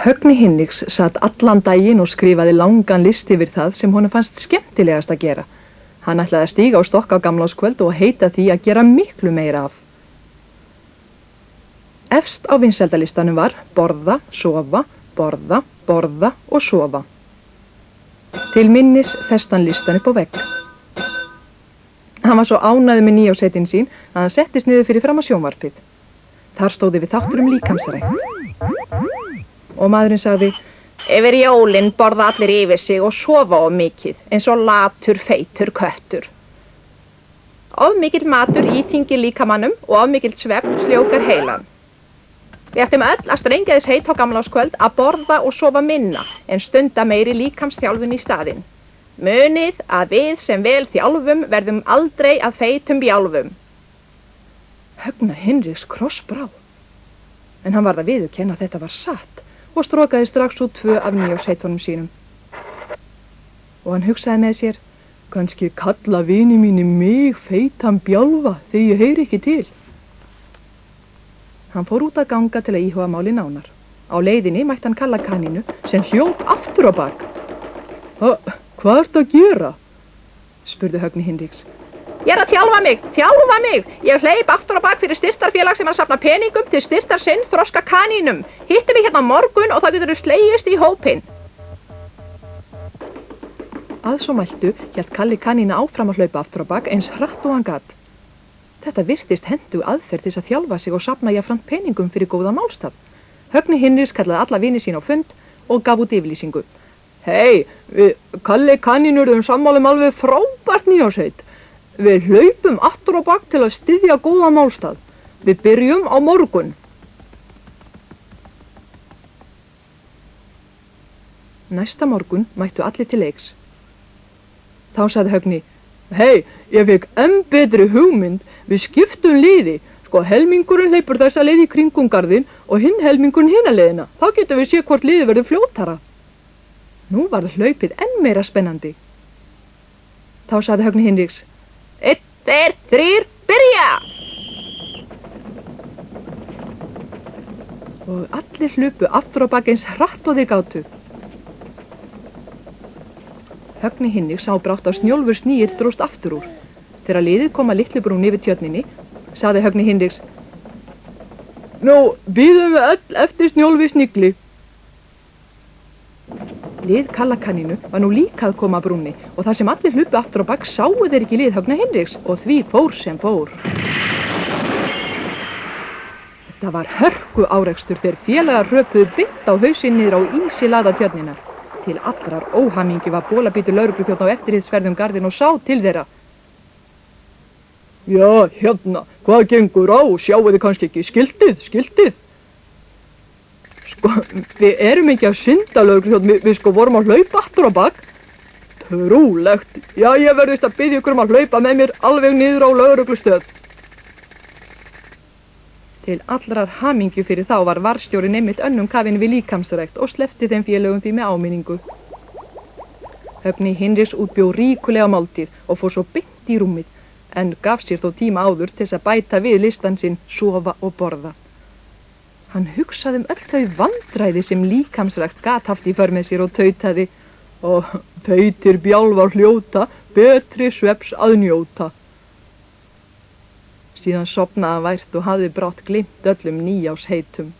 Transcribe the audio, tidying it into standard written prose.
Högni Hinriks satt allan daginn og skrifaði langan list yfir það sem honum fannst skemmtilegast að gera. Hann ætlaði að stíga á stokk á gamlárskvöld og heita því að gera miklu meira af. Efst á vinsældalistanum var borða, sofa, borða, borða og sofa. Til minnis festi hann listan upp á vegg. Hann var svo ánægður með nýársheitin sín að hann settist niður fyrir fram á sjónvarpið. Þar stóð yfir þáttur líkamsrækt. Og maðurinn sagði: Yfir jólin borða allir yfir sig og sofa of mikið, eins og latur, feitur köttur. Of mikill matur íþyngir líkamannum og of mikill svefn sljókar heilan. Við ættum öll að strengja þess heit á gamlárskvöld að borða og sofa minna en stunda meiri líkamsþjálfun í staðinn. Munið að við sem vel þjálfum verðum aldrei að feitum bjálfum. Högna Hinriks krossbrá. En hann varð að viðurkenna að þetta var satt og strokaði strax út 2 af nýársheitunum sínum. Og hann hugsaði með sér: kannski kalla vini mínu mig feitan bjálfa þegar ég heyri ekki til. Hann fór út að ganga til að íhuga máli nánar. Á leiðinni mætti hann kalla kanínu sem hljóp aftur á bak. Hvað ertu að gera? Spurði Högni Hinriks. Ég er að þjálfa mig. Ég hleyp aftur á bak fyrir styrktarfélag sem er að safna peningum til styrktar sinn þroska kanínum. Hittu mig hérna á morgun og það getur slegist í hópinn. Að svo mæltu hélt Kalli kanína áfram að hlaupa aftur á bak eins hratt og hann gat. Þetta virtist hentug aðferð til að þjálfa sig og safna jafnframt peningum fyrir góða málstað. Högni Hinriks kallaði alla vini sín á fund og gaf út yfirlýsingu. Hei, við Kalli kanínur sammála alveg frábært nýársheit. Við hlaupum aftur á bak til að styðja góða málstað. Við byrjum á morgun. Næsta morgun mættu allir til leiks. Þá sagði Högni: Hei, ég fekk enn betri hugmynd. Við skiptum liði. Sko, helmingurinn hleypur þessa leið í kringum garðinn og hinn helmingurinn hina leiðina. Þá getum við séð hvort liðið verður fljótara. Nú var hlaupið enn meira spennandi. Þá sagði Högni Hinriks: 1, 2, 3, byrja! Og allir hlupu aftur á bak eins hratt og þeir gátu. Högni Hinriks sá brátt að Snjólfur Snígill dróst aftur úr. Þegar liðið kom að Litlubrún yfir tjörninni, sagði Högni Hinriks: Nú, bíðum við öll eftir Snjólfi Snigli. Lið Kalla kanínu var nú líka að koma að brúnni og þar sem allir hlupu aftur á bak sáu þeir ekki lið Högna Hinriks og því fór sem fór. Þetta var hörku árekstur þegar félagar hröpuðu beint á hausinn niður á ísilaða tjörnina. Til allrar óhamingju var bolabítur lögregluþjónn á eftirhitsferðum garðinn og sá til þeirra. Já, hérna, hvað gengur á? Sjáu þið kannski ekki skiltið? Sko, við erum ekki að synda, lögregluþjónn, við sko vorum að hlaupa aftur á bak. Trúlegt. Já, ég verðist að biðja ykkur að hlaupa með mér alveg niður á lögreglustöð. Til allrar hamingju fyrir þá var varðstjórinn einmitt önnum kafinn við líkamsrækt og sleppti þeim félögum því með áminningu. Högni Hinriks útbjó ríkulega máltíð og fór svo beint í rúmið, en gaf sér þó tíma áður til að bæta við listan sinn sofa og borða. Hann hugsaði öll þau vandræði sem líkamsrækt gat haft í för með sér og tautaði: Og feitir bjálfar hljóta, betri svefns að njóta. Síðan sofnaði hann vært og hafði brátt gleymt öllum nýársheitum.